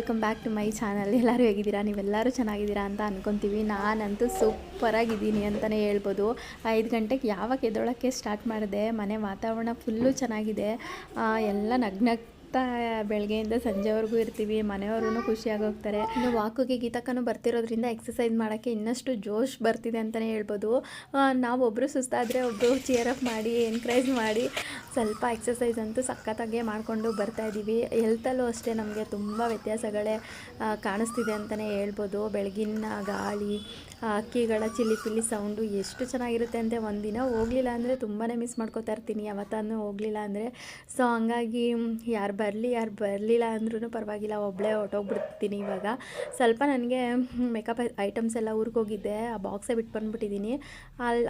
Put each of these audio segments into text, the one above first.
Welcome back to my channel. ಎಲ್ಲರೂ ಹೇಗಿದ್ದೀರಾ? ನೀವೆಲ್ಲರೂ ಚೆನ್ನಾಗಿದ್ದೀರಾ ಅಂತ ಅಂದ್ಕೊತೀವಿ. ನಾನಂತೂ ಸೂಪರಾಗಿದ್ದೀನಿ ಅಂತಲೇ ಹೇಳ್ಬೋದು. 5 ಗಂಟೆಗೆ ಯಾವಾಗ ಎದ್ದೊಳಕ್ಕೆ ಸ್ಟಾರ್ಟ್ ಮಾಡಿದೆ, ಮನೆ ವಾತಾವರಣ ಫುಲ್ಲು ಚೆನ್ನಾಗಿದೆ. ಎಲ್ಲ ನಗ್ನಗ್ತಾ ಬೆಳಗ್ಗೆಯಿಂದ ಸಂಜೆವರೆಗೂ ಇರ್ತೀವಿ. ಮನೆಯವರು ಖುಷಿಯಾಗಿ ಹೋಗ್ತಾರೆ. ಇನ್ನು ವಾಕಿಗೆ ಗೀತಕ್ಕನೂ ಬರ್ತಿರೋದ್ರಿಂದ ಎಕ್ಸಸೈಸ್ ಮಾಡೋಕ್ಕೆ ಇನ್ನಷ್ಟು ಜೋಶ್ ಬರ್ತಿದೆ ಅಂತಲೇ ಹೇಳ್ಬೋದು. ನಾವು ಒಬ್ಬರು ಸುಸ್ತಾದರೆ ಒಬ್ಬರು ಚಿಯರಪ್ ಮಾಡಿ ಎನ್ಕರೇಜ್ ಮಾಡಿ ಸ್ವಲ್ಪ ಎಕ್ಸಸೈಸ್ ಅಂತೂ ಸಖತ್ತಾಗೆ ಮಾಡಿಕೊಂಡು ಬರ್ತಾಯಿದ್ದೀವಿ. ಹೆಲ್ತಲ್ಲೂ ಅಷ್ಟೇ ನಮಗೆ ತುಂಬ ವ್ಯತ್ಯಾಸಗಳೇ ಕಾಣಿಸ್ತಿದೆ ಅಂತಲೇ ಹೇಳ್ಬೋದು. ಬೆಳಗಿನ ಗಾಳಿ, ಹಕ್ಕಿಗಳ ಚಿಲಿಪಿಲಿ ಸೌಂಡು ಎಷ್ಟು ಚೆನ್ನಾಗಿರುತ್ತೆ ಅಂತ ಒಂದಿನ ಹೋಗಲಿಲ್ಲ ಅಂದರೆ ತುಂಬಾ ಮಿಸ್ ಮಾಡ್ಕೋತಾ ಇರ್ತೀನಿ, ಯಾವತ್ತಾನು ಹೋಗಲಿಲ್ಲ ಅಂದರೆ. ಸೊ ಹಂಗಾಗಿ ಯಾರು ಬರಲಿಲ್ಲ ಅಂದ್ರೂ ಪರವಾಗಿಲ್ಲ, ಒಬ್ಬಳೇ ಹೊರಟೋಗ್ಬಿಡ್ತೀನಿ. ಇವಾಗ ಸ್ವಲ್ಪ ನನಗೆ ಮೇಕಪ್ ಐಟಮ್ಸ್ ಎಲ್ಲ ಊರಿಗೆ ಹೋಗಿದ್ದೆ, ಆ ಬಾಕ್ಸೇ ಬಿಟ್ಟು ಬಂದುಬಿಟ್ಟಿದ್ದೀನಿ.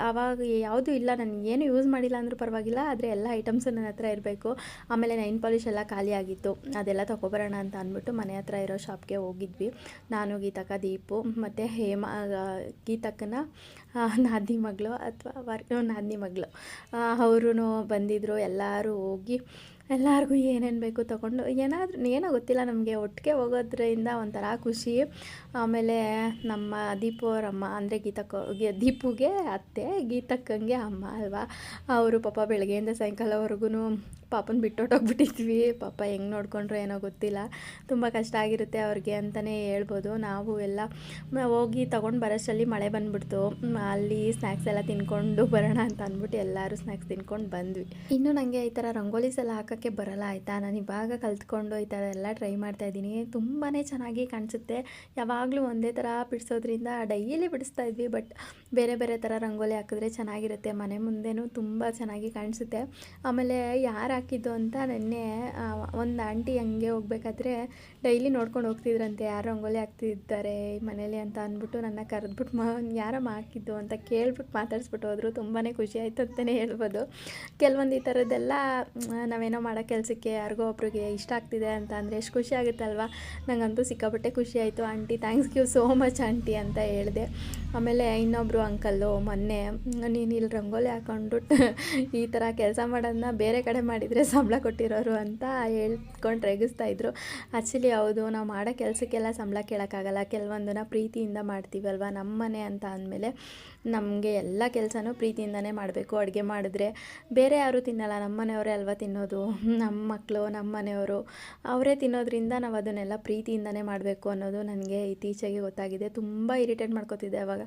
ಆವಾಗ ಯಾವುದೂ ಇಲ್ಲ, ನನಗೇನು ಯೂಸ್ ಮಾಡಿಲ್ಲ ಅಂದರೂ ಪರವಾಗಿಲ್ಲ, ಆದರೆ ಎಲ್ಲ ಐಟಮ್ಸು ನನ್ನ ಹತ್ರ ಇರಬೇಕು. ಆಮೇಲೆ ನೈನ್ ಪಾಲಿಶ್ ಎಲ್ಲ ಖಾಲಿ ಆಗಿತ್ತು, ಅದೆಲ್ಲ ತೊಗೊಬರೋಣ ಅಂತ ಅಂದ್ಬಿಟ್ಟು ಮನೆ ಹತ್ರ ಇರೋ ಶಾಪ್ಗೆ ಹೋಗಿದ್ವಿ. ನಾನು, ಗೀತಕ್ಕ, ದೀಪು ಮತ್ತು ಹೇಮಾ, ಗೀತಕ್ಕನ ನಾದಿನಿ ಮಗಳು ಅಥವಾ ನಾದಿನಿ ಮಗಳು ಅವರು ಬಂದಿದ್ದರು. ಎಲ್ಲರೂ ಹೋಗಿ ಎಲ್ಲರಿಗೂ ಏನೇನು ಬೇಕು ತೊಗೊಂಡು ಏನೋ ಗೊತ್ತಿಲ್ಲ, ನಮಗೆ ಒಟ್ಟಿಗೆ ಹೋಗೋದ್ರಿಂದ ಒಂಥರ ಖುಷಿ. ಆಮೇಲೆ ನಮ್ಮ ದೀಪು ಅವ್ರ ಅಮ್ಮ ಅಂದರೆ ದೀಪುಗೆ ಅತ್ತೆ, ಗೀತಕ್ಕಂಗೆ ಅಮ್ಮ ಅಲ್ವಾ, ಅವರು ಪಾಪ ಬೆಳಗ್ಗೆಯಿಂದ ಸಾಯಂಕಾಲವರೆಗೂ ಪಾಪನ ಬಿಟ್ಟೊಟ್ಟೋಗ್ಬಿಟ್ಟಿದ್ವಿ. ಪಾಪ ಹೆಂಗೆ ನೋಡ್ಕೊಂಡ್ರು ಏನೋ ಗೊತ್ತಿಲ್ಲ, ತುಂಬ ಕಷ್ಟ ಆಗಿರುತ್ತೆ ಅವ್ರಿಗೆ ಅಂತಲೇ ಹೇಳ್ಬೋದು. ನಾವು ಎಲ್ಲ ಹೋಗಿ ತೊಗೊಂಡು ಬರೋಷ್ಟರಲ್ಲಿ ಮಳೆ ಬಂದುಬಿಡ್ತು. ಅಲ್ಲಿ ಸ್ನ್ಯಾಕ್ಸ್ ಎಲ್ಲ ತಿನ್ಕೊಂಡು ಬರೋಣ ಅಂತ ಅಂದ್ಬಿಟ್ಟು ಎಲ್ಲರೂ ಸ್ನ್ಯಾಕ್ಸ್ ತಿನ್ಕೊಂಡು ಬಂದ್ವಿ. ಇನ್ನು ನನಗೆ ಈ ಥರ ರಂಗೋಲೀಸ್ ಎಲ್ಲ ಹಾಕೋಕ್ಕೆ ಬರಲ್ಲ ಆಯಿತಾ. ನಾನು ಇವಾಗ ಕಲ್ತ್ಕೊಂಡು ಈ ಥರ ಎಲ್ಲ ಟ್ರೈ ಮಾಡ್ತಾಯಿದ್ದೀನಿ. ತುಂಬಾ ಚೆನ್ನಾಗಿ ಕಾಣಿಸುತ್ತೆ. ಯಾವಾಗಲೂ ಒಂದೇ ಥರ ಬಿಡಿಸೋದ್ರಿಂದ ಡೈಲಿ ಬಿಡಿಸ್ತಾ ಇದ್ವಿ, ಬಟ್ ಬೇರೆ ಬೇರೆ ಥರ ರಂಗೋಲಿ ಹಾಕಿದ್ರೆ ಚೆನ್ನಾಗಿರುತ್ತೆ. ಮನೆ ಮುಂದೆನೂ ತುಂಬ ಚೆನ್ನಾಗಿ ಕಾಣಿಸುತ್ತೆ. ಆಮೇಲೆ ಯಾರು ಹಾಕಿದ್ದು ಅಂತ ನೆನ್ನೆ ಒಂದು ಆಂಟಿ ಹಂಗೆ ಹೋಗ್ಬೇಕಾದ್ರೆ ಡೈಲಿ ನೋಡ್ಕೊಂಡು ಹೋಗ್ತಿದ್ರಂತೆ, ಯಾರು ರಂಗೋಲಿ ಹಾಕ್ತಿದ್ದಾರೆ ಮನೇಲಿ ಅಂತ ಅಂದ್ಬಿಟ್ಟು ನನ್ನ ಕರೆದ್ಬಿಟ್ಟು ಯಾರಮ್ಮ ಹಾಕಿದ್ದು ಅಂತ ಕೇಳ್ಬಿಟ್ಟು ಮಾತಾಡಿಸ್ಬಿಟ್ಟು ಹೋದರು. ತುಂಬಾ ಖುಷಿ ಆಯಿತು ಅಂತಲೇ ಹೇಳ್ಬೋದು. ಕೆಲವೊಂದು ಈ ಥರದ್ದೆಲ್ಲ ನಾವೇನೋ ಮಾಡೋ ಕೆಲಸಕ್ಕೆ ಯಾರಿಗೋ ಒಬ್ರಿಗೆ ಇಷ್ಟ ಆಗ್ತಿದೆ ಅಂತ ಅಂದರೆ ಎಷ್ಟು ಖುಷಿ ಆಗುತ್ತಲ್ವ. ನನಗಂತೂ ಸಿಕ್ಕಾಪಟ್ಟೆ ಖುಷಿ ಆಯಿತು. Aunty thanks you so much aunty ಅಂತ ಹೇಳಿದೆ. ಆಮೇಲೆ ಇನ್ನೊಬ್ಬರು ಅಂಕಲ್ಲು ಮೊನ್ನೆ ನೀನು ಇಲ್ಲಿ ರಂಗೋಲಿ ಹಾಕ್ಕೊಂಡು ಈ ಥರ ಕೆಲಸ ಮಾಡೋದನ್ನ ಬೇರೆ ಕಡೆ ಮಾಡಿದರೆ ಸಂಬಳ ಕೊಟ್ಟಿರೋರು ಅಂತ ಹೇಳ್ಕೊಂಡು ರೇಗಿಸ್ತಾಯಿದ್ರು. ಆ್ಯಕ್ಚುಲಿ ಹೌದು, ನಾವು ಮಾಡೋ ಕೆಲಸಕ್ಕೆಲ್ಲ ಸಂಬಳ ಕೇಳೋಕ್ಕಾಗಲ್ಲ. ಕೆಲವೊಂದನ್ನು ಪ್ರೀತಿಯಿಂದ ಮಾಡ್ತೀವಲ್ವ. ನಮ್ಮ ಮನೆ ಅಂತ ಅಂದಮೇಲೆ ನಮಗೆ ಎಲ್ಲ ಕೆಲಸನೂ ಪ್ರೀತಿಯಿಂದನೇ ಮಾಡಬೇಕು. ಅಡುಗೆ ಮಾಡಿದ್ರೆ ಬೇರೆ ಯಾರೂ ತಿನ್ನಲ್ಲ, ನಮ್ಮ ಮನೆಯವರೇ ಅಲ್ವಾ ತಿನ್ನೋದು. ನಮ್ಮ ಮಕ್ಕಳು, ನಮ್ಮ ಮನೆಯವರು ಅವರೇ ತಿನ್ನೋದ್ರಿಂದ ನಾವು ಅದನ್ನೆಲ್ಲ ಪ್ರೀತಿಯಿಂದನೇ ಮಾಡಬೇಕು ಅನ್ನೋದು ನನಗೆ ಇತ್ತೀಚೆಗೆ ಗೊತ್ತಾಗಿದೆ. ತುಂಬ ಇರಿಟೇಟ್ ಮಾಡ್ಕೋತಿದ್ದೆ ಅವಾಗ.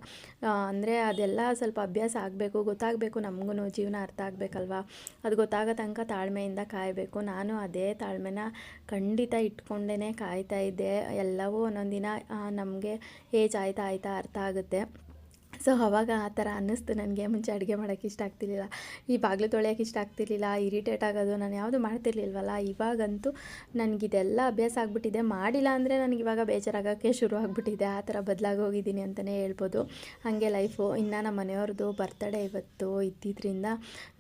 ಅಂದರೆ ಅದೆಲ್ಲ ಸ್ವಲ್ಪ ಅಭ್ಯಾಸ ಆಗಬೇಕು, ಗೊತ್ತಾಗಬೇಕು, ನಮಗೂ ಜೀವನ ಅರ್ಥ ಆಗಬೇಕಲ್ವ. ಅದು ಗೊತ್ತಾಗೋ ತನಕ ತಾಳ್ಮೆಯಿಂದ ಕಾಯಬೇಕು. ನಾನು ಅದೇ ತಾಳ್ಮೆನ ಖಂಡಿತ ಇಟ್ಕೊಂಡೇ ಕಾಯ್ತಾ ಇದ್ದೆ. ಎಲ್ಲವೂ ಒಂದೊಂದು ದಿನ ನಮಗೆ ಏಜ್ ಆಯ್ತಾ ಅರ್ಥ ಆಗುತ್ತೆ. ಸೊ ಅವಾಗ ಆ ಥರ ಅನ್ನಿಸ್ತು ನನಗೆ. ಮುಂಚೆ ಅಡುಗೆ ಮಾಡೋಕ್ಕೆ ಇಷ್ಟ ಆಗ್ತಿರ್ಲಿಲ್ಲ, ಈ ಬಾಗಿಲು ತೊಳೆಯೋಕ್ಕೆ ಇಷ್ಟ ಆಗ್ತಿರ್ಲಿಲ್ಲ, ಇರಿಟೇಟ್ ಆಗೋದು, ನಾನು ಯಾವುದು ಮಾಡ್ತಿರ್ಲಿಲ್ವಲ್ಲ. ಇವಾಗಂತೂ ನನಗಿದೆಲ್ಲ ಅಭ್ಯಾಸ ಆಗಿಬಿಟ್ಟಿದೆ. ಮಾಡಿಲ್ಲ ಅಂದರೆ ನನಗೆ ಇವಾಗ ಬೇಜಾರಾಗೋಕ್ಕೆ ಶುರು ಆಗಿಬಿಟ್ಟಿದೆ. ಆ ಥರ ಬದಲಾಗಿ ಹೋಗಿದ್ದೀನಿ ಅಂತಲೇ ಹೇಳ್ಬೋದು. ಹಾಗೆ ಲೈಫು. ಇನ್ನು ನಮ್ಮ ಮನೆಯವ್ರದ್ದು ಬರ್ತಡೇ ಇವತ್ತು ಇದ್ದಿದ್ದರಿಂದ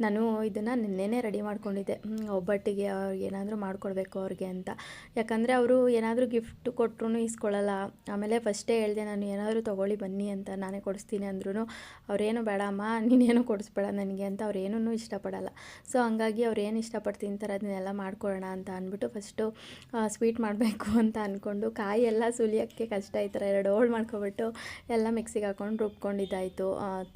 ನಾನು ಇದನ್ನು ನಿನ್ನೆನೇ ರೆಡಿ ಮಾಡ್ಕೊಂಡಿದ್ದೆ. ಒಬ್ಬಟ್ಟಿಗೆ ಅವ್ರಿಗೆ ಏನಾದರೂ ಮಾಡಿಕೊಡ್ಬೇಕು ಅವ್ರಿಗೆ ಅಂತ. ಯಾಕಂದರೆ ಅವರು ಏನಾದರೂ ಗಿಫ್ಟ್ ಕೊಟ್ಟರು ಇಸ್ಕೊಳ್ಳಲ್ಲ. ಆಮೇಲೆ ಫಸ್ಟೇ ಹೇಳಿದೆ ನಾನು, ಏನಾದರೂ ತೊಗೊಳ್ಳಿ ಬನ್ನಿ ಅಂತ, ನಾನೇ ಕೊಡಿಸ್ತೀನಿ ಅಂದ್ರೂ ಅವ್ರೇನು ಬೇಡ ಅಮ್ಮ, ನೀನೇನು ಕೊಡಿಸ್ಬೇಡ ನನಗೆ ಅಂತ ಅವ್ರೇನೂ ಇಷ್ಟಪಡಲ್ಲ. ಸೊ ಹಂಗಾಗಿ ಅವ್ರು ಏನು ಇಷ್ಟಪಟ್ಟು ತಿಂತಾರೆ ಅದನ್ನೆಲ್ಲ ಮಾಡ್ಕೊಳ್ಳೋಣ ಅಂತ ಅಂದ್ಬಿಟ್ಟು ಫಸ್ಟು ಸ್ವೀಟ್ ಮಾಡಬೇಕು ಅಂತ ಅಂದ್ಕೊಂಡು ಕಾಯಿ ಎಲ್ಲ ಸುಲಿಯೋಕ್ಕೆ ಕಷ್ಟ, ಈ ಥರ 2 ಹೋಳು ಮಾಡ್ಕೊಬಿಟ್ಟು ಎಲ್ಲ ಮಿಕ್ಸಿಗೆ ಹಾಕ್ಕೊಂಡು ರುಬ್ಕೊಂಡಿದ್ದಾಯಿತು.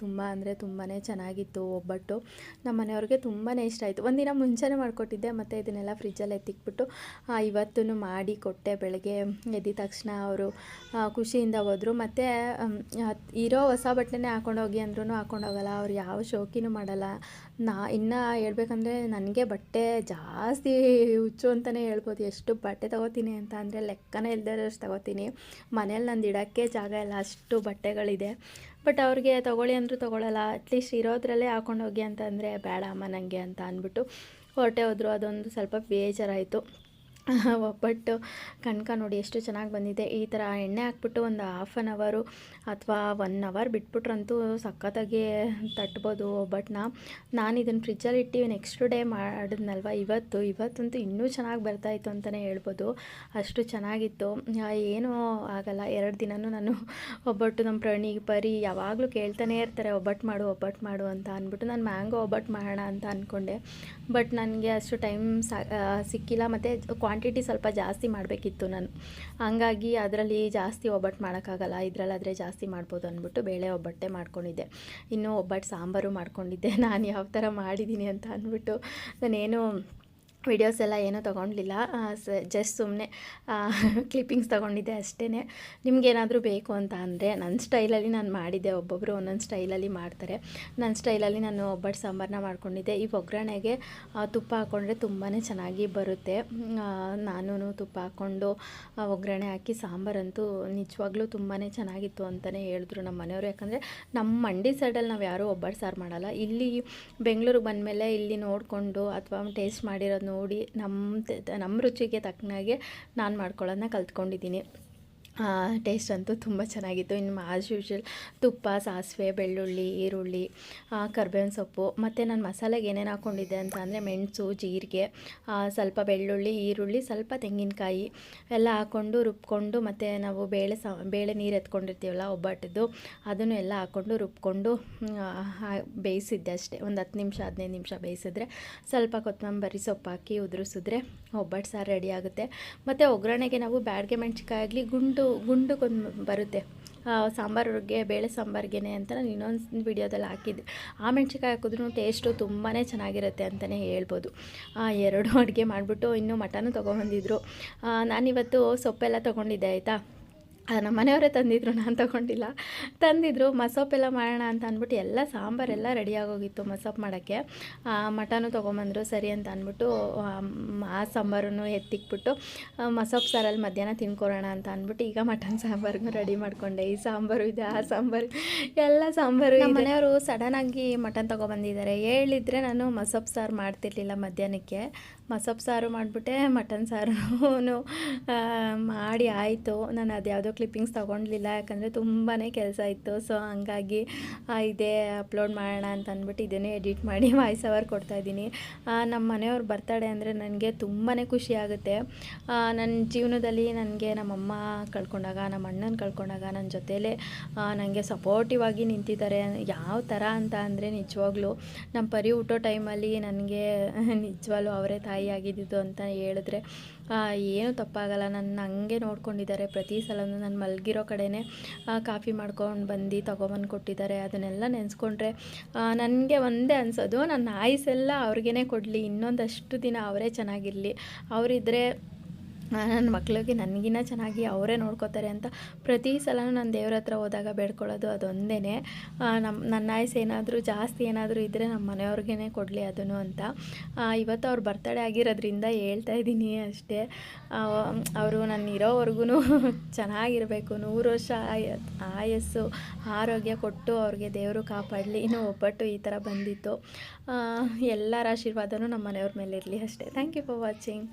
ತುಂಬ ಅಂದರೆ ತುಂಬಾ ಚೆನ್ನಾಗಿತ್ತು ಒಬ್ಬಟ್ಟು. ನಮ್ಮ ಮನೆಯವ್ರಿಗೆ ತುಂಬಾ ಇಷ್ಟ ಆಯಿತು. ಒಂದಿನ ಮುಂಚೆನೇ ಮಾಡಿಕೊಟ್ಟಿದ್ದೆ, ಮತ್ತು ಇದನ್ನೆಲ್ಲ ಫ್ರಿಜ್ಜಲ್ಲಿ ಎತ್ತಿಕ್ಬಿಟ್ಟು ಇವತ್ತೂ ಮಾಡಿ ಕೊಟ್ಟೆ. ಬೆಳಗ್ಗೆ ಎದ್ದ ತಕ್ಷಣ ಅವರು ಖುಷಿಯಿಂದ ಹೋದರು. ಮತ್ತು ಇರೋ ಹೊಸ ಬಟ್ಟೆನೇ ಹಾಕ್ಕೊಂಡೋಗಿ ಅಂದ್ರೂ ಹಾಕ್ಕೊಂಡೋಗಲ್ಲ. ಅವ್ರು ಯಾವ ಶೋಕಿನೂ ಮಾಡಲ್ಲ. ಇನ್ನು ಹೇಳ್ಬೇಕಂದ್ರೆ ನನಗೆ ಬಟ್ಟೆ ಜಾಸ್ತಿ ಹುಚ್ಚು ಅಂತಲೇ ಹೇಳ್ಬೋದು. ಎಷ್ಟು ಬಟ್ಟೆ ತೊಗೋತೀನಿ ಅಂತ ಅಂದರೆ ಲೆಕ್ಕನೇ ಇಲ್ಲದಷ್ಟು ತೊಗೋತೀನಿ. ಮನೇಲಿ ನಂದು ಇಡೋಕ್ಕೆ ಜಾಗ ಇಲ್ಲ, ಅಷ್ಟು ಬಟ್ಟೆಗಳಿದೆ. ಬಟ್ ಅವ್ರಿಗೆ ತೊಗೊಳ್ಳಿ ಅಂದರೂ ತೊಗೊಳ್ಳಲ್ಲ. ಅಟ್ಲೀಸ್ಟ್ ಇರೋದ್ರಲ್ಲೇ ಹಾಕ್ಕೊಂಡೋಗಿ ಅಂತಂದರೆ ಬೇಡ ಅಮ್ಮ ನನಗೆ ಅಂತ ಅಂದ್ಬಿಟ್ಟು ಹೊರಟೆ ಹೋದರು. ಅದೊಂದು ಸ್ವಲ್ಪ ಬೇಜಾರಾಯಿತು. ಒಬ್ಬಟ್ಟು ಕಣ್ಕ ನೋಡಿ ಎಷ್ಟು ಚೆನ್ನಾಗಿ ಬಂದಿದೆ. ಈ ಥರ ಎಣ್ಣೆ ಹಾಕ್ಬಿಟ್ಟು ಒಂದು 1/2 ಅವರು ಅಥವಾ 1 ಅವರ್ ಬಿಟ್ಬಿಟ್ರಂತೂ ಸಖತ್ತಾಗಿ ತಟ್ಬೋದು ಒಬ್ಬಟ್ಟನ್ನ. ನಾನು ಇದನ್ನು ಫ್ರಿಜ್ಜಲ್ಲಿ ಇಟ್ಟು ನೆಕ್ಸ್ಟ್ ಡೇ ಮಾಡಿದ್ನಲ್ವ, ಇವತ್ತಂತೂ ಇನ್ನೂ ಚೆನ್ನಾಗಿ ಬರ್ತಾಯಿತ್ತು ಅಂತಲೇ ಹೇಳ್ಬೋದು. ಅಷ್ಟು ಚೆನ್ನಾಗಿತ್ತು. ಏನೂ ಆಗಲ್ಲ, 2 ದಿನವೂ ನಾನು ಒಬ್ಬಟ್ಟು ನಮ್ಮ ಪರಿ ಯಾವಾಗಲೂ ಕೇಳ್ತಾನೆ ಇರ್ತಾರೆ ಒಬ್ಬಟ್ಟು ಮಾಡು ಅಂತ ಅಂದ್ಬಿಟ್ಟು ನಾನು ಮ್ಯಾಂಗೋ ಒಬ್ಬಟ್ಟು ಮಾಡೋಣ ಅಂತ ಅಂದ್ಕೊಂಡೆ. ಬಟ್ ನನಗೆ ಅಷ್ಟು ಟೈಮ್ ಸಿಕ್ಕಿಲ್ಲ, ಮತ್ತು ಕ್ವಾಂಟಿಟಿ ಸ್ವಲ್ಪ ಜಾಸ್ತಿ ಮಾಡಬೇಕಿತ್ತು ನಾನು. ಹಂಗಾಗಿ ಅದರಲ್ಲಿ ಜಾಸ್ತಿ ಒಬ್ಬಟ್ಟು ಮಾಡೋಕ್ಕಾಗಲ್ಲ, ಇದರಲ್ಲಾದರೆ ಜಾಸ್ತಿ ಮಾಡ್ಬೋದು ಅಂದ್ಬಿಟ್ಟು ಬೇಳೆ ಒಬ್ಬಟ್ಟೆ ಮಾಡ್ಕೊಂಡಿದ್ದೆ. ಇನ್ನೂ ಒಬ್ಬಟ್ಟು ಸಾಂಬಾರು ಮಾಡ್ಕೊಂಡಿದ್ದೆ. ನಾನು ಯಾವ ಥರ ಮಾಡಿದ್ದೀನಿ ಅಂತ ಅಂದ್ಬಿಟ್ಟು ನಾನೇನು ವಿಡಿಯೋಸ್ ಎಲ್ಲ ಏನೂ ತೊಗೊಂಡಿಲ್ಲ, ಜಸ್ಟ್ ಸುಮ್ಮನೆ ಕ್ಲಿಪ್ಪಿಂಗ್ಸ್ ತೊಗೊಂಡಿದ್ದೆ ಅಷ್ಟೇ. ನಿಮಗೇನಾದರೂ ಬೇಕು ಅಂತ ಅಂದರೆ ನನ್ನ ಸ್ಟೈಲಲ್ಲಿ ನಾನು ಮಾಡಿದ್ದೆ. ಒಬ್ಬೊಬ್ಬರು ಒಂದೊಂದು ಸ್ಟೈಲಲ್ಲಿ ಮಾಡ್ತಾರೆ. ನನ್ನ ಸ್ಟೈಲಲ್ಲಿ ನಾನು ಒಬ್ಬಟ್ಟು ಸಾಂಬಾರನ್ನ ಮಾಡ್ಕೊಂಡಿದ್ದೆ. ಈ ಒಗ್ಗರಣೆಗೆ ತುಪ್ಪ ಹಾಕ್ಕೊಂಡ್ರೆ ತುಂಬಾ ಚೆನ್ನಾಗಿ ಬರುತ್ತೆ. ನಾನು ತುಪ್ಪ ಹಾಕ್ಕೊಂಡು ಒಗ್ಗರಣೆ ಹಾಕಿ ಸಾಂಬಾರಂತೂ ನಿಜವಾಗ್ಲೂ ತುಂಬಾ ಚೆನ್ನಾಗಿತ್ತು ಅಂತಲೇ ಹೇಳಿದ್ರು ನಮ್ಮ ಮನೆಯವರು. ಯಾಕಂದರೆ ನಮ್ಮ ಮಂಡಿ ಸೈಡಲ್ಲಿ ನಾವು ಯಾರೂ ಒಬ್ಬಟ್ಟು ಸಾರು ಮಾಡಲ್ಲ. ಇಲ್ಲಿ ಬೆಂಗಳೂರಿಗೆ ಬಂದಮೇಲೆ ಇಲ್ಲಿ ನೋಡಿಕೊಂಡು ಅಥವಾ ಟೇಸ್ಟ್ ಮಾಡಿರೋದು ನೋಡಿ ನಮ್ಮ ರುಚಿಗೆ ತಕ್ಕನಾಗೆ ನಾನು ಮಾಡ್ಕೊಳ್ಳೋದನ್ನ ಕಲ್ತ್ಕೊಂಡಿದ್ದೀನಿ. ಟೇಸ್ಟ್ ಅಂತೂ ತುಂಬ ಚೆನ್ನಾಗಿತ್ತು. ಇನ್ನು ಆಸ್ ಯೂಶ್ವಲ್ ತುಪ್ಪ, ಸಾಸಿವೆ, ಬೆಳ್ಳುಳ್ಳಿ, ಈರುಳ್ಳಿ, ಕರ್ಬೇವಿನ ಸೊಪ್ಪು, ಮತ್ತು ನಾನು ಮಸಾಲೆಗೆ ಏನೇನು ಹಾಕ್ಕೊಂಡಿದ್ದೆ ಅಂತ ಅಂದರೆ ಮೆಣಸು, ಜೀರಿಗೆ, ಸ್ವಲ್ಪ ಬೆಳ್ಳುಳ್ಳಿ, ಈರುಳ್ಳಿ, ಸ್ವಲ್ಪ ತೆಂಗಿನಕಾಯಿ ಎಲ್ಲ ಹಾಕ್ಕೊಂಡು ರುಬ್ಕೊಂಡು, ಮತ್ತು ನಾವು ಬೇಳೆ ನೀರು ಎತ್ಕೊಂಡಿರ್ತೀವಲ್ಲ ಒಬ್ಬಟ್ಟದ್ದು, ಅದನ್ನು ಎಲ್ಲ ಹಾಕ್ಕೊಂಡು ರುಬ್ಕೊಂಡು ಬೇಯಿಸಿದ್ದೆ ಅಷ್ಟೇ. ಒಂದು 10 ನಿಮಿಷ 15 ನಿಮಿಷ ಬೇಯಿಸಿದ್ರೆ ಸ್ವಲ್ಪ ಕೊತ್ತಂಬರಿ ಸೊಪ್ಪು ಹಾಕಿ ಉದುರಿಸಿದ್ರೆ ಒಬ್ಬಟ್ಟು ಸಾರು ರೆಡಿ ಆಗುತ್ತೆ. ಮತ್ತು ಒಗ್ಗರಣೆಗೆ ನಾವು ಬ್ಯಾಡಗೆ ಮೆಣಸಿನ್ಕಾಯಿ ಆಗಲಿ ಗುಂಡುಗೊಂದು ಬರುತ್ತೆ ಸಾಂಬಾರಿಗೆ, ಬೇಳೆ ಸಾಂಬಾರಿಗೆನೆ ಅಂತ ನಾನು ಇನ್ನೊಂದು ವಿಡಿಯೋದಲ್ಲಿ ಹಾಕಿದ್ದೆ. ಆ ಮೆಣಸಿನ್ಕಾಯಿ ಹಾಕಿದ್ರೂ ಟೇಸ್ಟು ತುಂಬಾ ಚೆನ್ನಾಗಿರುತ್ತೆ ಅಂತಲೇ ಹೇಳ್ಬೋದು. 2 ಅಡುಗೆ ಮಾಡಿಬಿಟ್ಟು ಇನ್ನೂ ಮಟನು ತೊಗೊಂಬಂದಿದ್ರು. ನಾನಿವತ್ತು ಸೊಪ್ಪೆಲ್ಲ ತೊಗೊಂಡಿದ್ದೆ ಆಯಿತಾ. ನಮ್ಮ ಮನೆಯವರೇ ತಂದಿದ್ರು, ನಾನು ತೊಗೊಂಡಿಲ್ಲ. ತಂದಿದ್ರು ಮಸೊಪ್ಪೆಲ್ಲ ಮಾಡೋಣ ಅಂತ ಅಂದ್ಬಿಟ್ಟು ಎಲ್ಲ ಸಾಂಬಾರೆಲ್ಲ ರೆಡಿಯಾಗೋಗಿತ್ತು ಮಸೊಪ್ಪು ಮಾಡೋಕ್ಕೆ. ಮಟನು ತೊಗೊಂಬಂದರು. ಸರಿ ಅಂತ ಅಂದ್ಬಿಟ್ಟು ಆ ಸಾಂಬಾರನ್ನು ಎತ್ತಿಕ್ಬಿಟ್ಟು ಮಸೊಪ್ಪು ಸಾರಲ್ಲಿ ಮಧ್ಯಾಹ್ನ ತಿನ್ಕೊರೋಣ ಅಂತ ಅಂದ್ಬಿಟ್ಟು ಈಗ ಮಟನ್ ಸಾಂಬಾರಿಗೂ ರೆಡಿ ಮಾಡಿಕೊಂಡೆ. ಈ ಸಾಂಬಾರು ಇದೆ, ಆ ಸಾಂಬಾರು, ಎಲ್ಲ ಸಾಂಬಾರು. ನಮ್ಮ ಮನೆಯವರು ಸಡನ್ನಾಗಿ ಮಟನ್ ತೊಗೊಬಂದಿದ್ದಾರೆ. ಹೇಳಿದರೆ ನಾನು ಮಸೊಪ್ಪು ಸಾರು ಮಾಡ್ತಿರ್ಲಿಲ್ಲ ಮಧ್ಯಾಹ್ನಕ್ಕೆ. ಮಸೊಪ್ಪು ಸಾರು ಮಾಡಿಬಿಟ್ಟೆ, ಮಟನ್ ಸಾರು ಮಾಡಿ ಆಯಿತು. ನಾನು ಅದು ಯಾವುದೋ ಕ್ಲಿಪ್ಪಿಂಗ್ಸ್ ತೊಗೊಂಡಿಲ್ಲ, ಯಾಕಂದರೆ ತುಂಬಾ ಕೆಲಸ ಇತ್ತು. ಸೊ ಹಂಗಾಗಿ ಇದೇ ಅಪ್ಲೋಡ್ ಮಾಡೋಣ ಅಂತ ಅಂದ್ಬಿಟ್ಟು ಇದನ್ನೇ ಎಡಿಟ್ ಮಾಡಿ ವಾಯ್ಸ್ ಓವರ್ ಕೊಡ್ತಾಯಿದ್ದೀನಿ. ನಮ್ಮ ಮನೆಯವ್ರ ಬರ್ತಡೇ ಅಂದರೆ ನನಗೆ ತುಂಬಾ ಖುಷಿ ಆಗುತ್ತೆ. ನನ್ನ ಜೀವನದಲ್ಲಿ ನನಗೆ ನಮ್ಮಮ್ಮ ಕಳ್ಕೊಂಡಾಗ, ನಮ್ಮ ಅಣ್ಣನ ಕಳ್ಕೊಂಡಾಗ ನನ್ನ ಜೊತೆಲೇ ನನಗೆ ಸಪೋರ್ಟಿವ್ ಆಗಿ ನಿಂತಿದ್ದಾರೆ. ಯಾವ ಥರ ಅಂತ ಅಂದರೆ ನಿಜವಾಗ್ಲೂ ನಮ್ಮ ಪರಿ ಹುಟ್ಟೋ ಟೈಮಲ್ಲಿ ನನಗೆ ನಿಜವಾಗ್ಲೂ ಅವರೇ ತಾಯಿ ಆಗಿದ್ದು ಅಂತ ಹೇಳಿದ್ರೆ ಏನೂ ತಪ್ಪಾಗಲ್ಲ. ನನ್ನ ಹಂಗೆ ನೋಡ್ಕೊಂಡಿದ್ದಾರೆ. ಪ್ರತಿ ಸಲನೂ ನಾನು ಮಲಗಿರೋ ಕಡೆನೇ ಕಾಫಿ ಮಾಡ್ಕೊಂಡು ಬಂದು ತೊಗೊಬಂದು ಕೊಟ್ಟಿದ್ದಾರೆ. ಅದನ್ನೆಲ್ಲ ನೆನೆಸ್ಕೊಂಡ್ರೆ ನನಗೆ ಒಂದೇ ಅನಿಸೋದು, ನನ್ನ ಆಯುಸ್ಸೆಲ್ಲ ಅವ್ರಿಗೇ ಕೊಡಲಿ, ಇನ್ನೊಂದಷ್ಟು ದಿನ ಅವರೇ ಚೆನ್ನಾಗಿರಲಿ. ಅವರಿದ್ದರೆ ನನ್ನ ಮಕ್ಕಳಿಗೆ ನನಗಿನ್ನ ಚೆನ್ನಾಗಿ ಅವರೇ ನೋಡ್ಕೋತಾರೆ ಅಂತ ಪ್ರತಿ ಸಲನೂ ನಾನು ದೇವ್ರ ಹತ್ರ ಹೋದಾಗ ಬೇಡ್ಕೊಳ್ಳೋದು ಅದೊಂದೇ. ನನ್ನ ಆಯುಸ್ ಏನಾದರೂ ಜಾಸ್ತಿ ಏನಾದರೂ ಇದ್ದರೆ ನಮ್ಮ ಮನೆಯವ್ರಿಗೇ ಕೊಡಲಿ ಅದನ್ನು ಅಂತ. ಇವತ್ತು ಅವ್ರ ಬರ್ತಡೇ ಆಗಿರೋದ್ರಿಂದ ಹೇಳ್ತಾ ಇದ್ದೀನಿ ಅಷ್ಟೇ. ಅವರು ನಾನು ಇರೋವರೆಗೂ ಚೆನ್ನಾಗಿರಬೇಕು, 100 ವರ್ಷ ಆಯಸ್ಸು ಆರೋಗ್ಯ ಕೊಟ್ಟು ಅವ್ರಿಗೆ ದೇವರು ಕಾಪಾಡಲಿ. ಇನ್ನೂ ಒಬ್ಬಟ್ಟು ಈ ಥರ ಬಂದಿತ್ತು. ಎಲ್ಲರ ಆಶೀರ್ವಾದನೂ ನಮ್ಮ ಮನೆಯವ್ರ ಮೇಲೆ ಇರಲಿ ಅಷ್ಟೇ. Thank you for watching.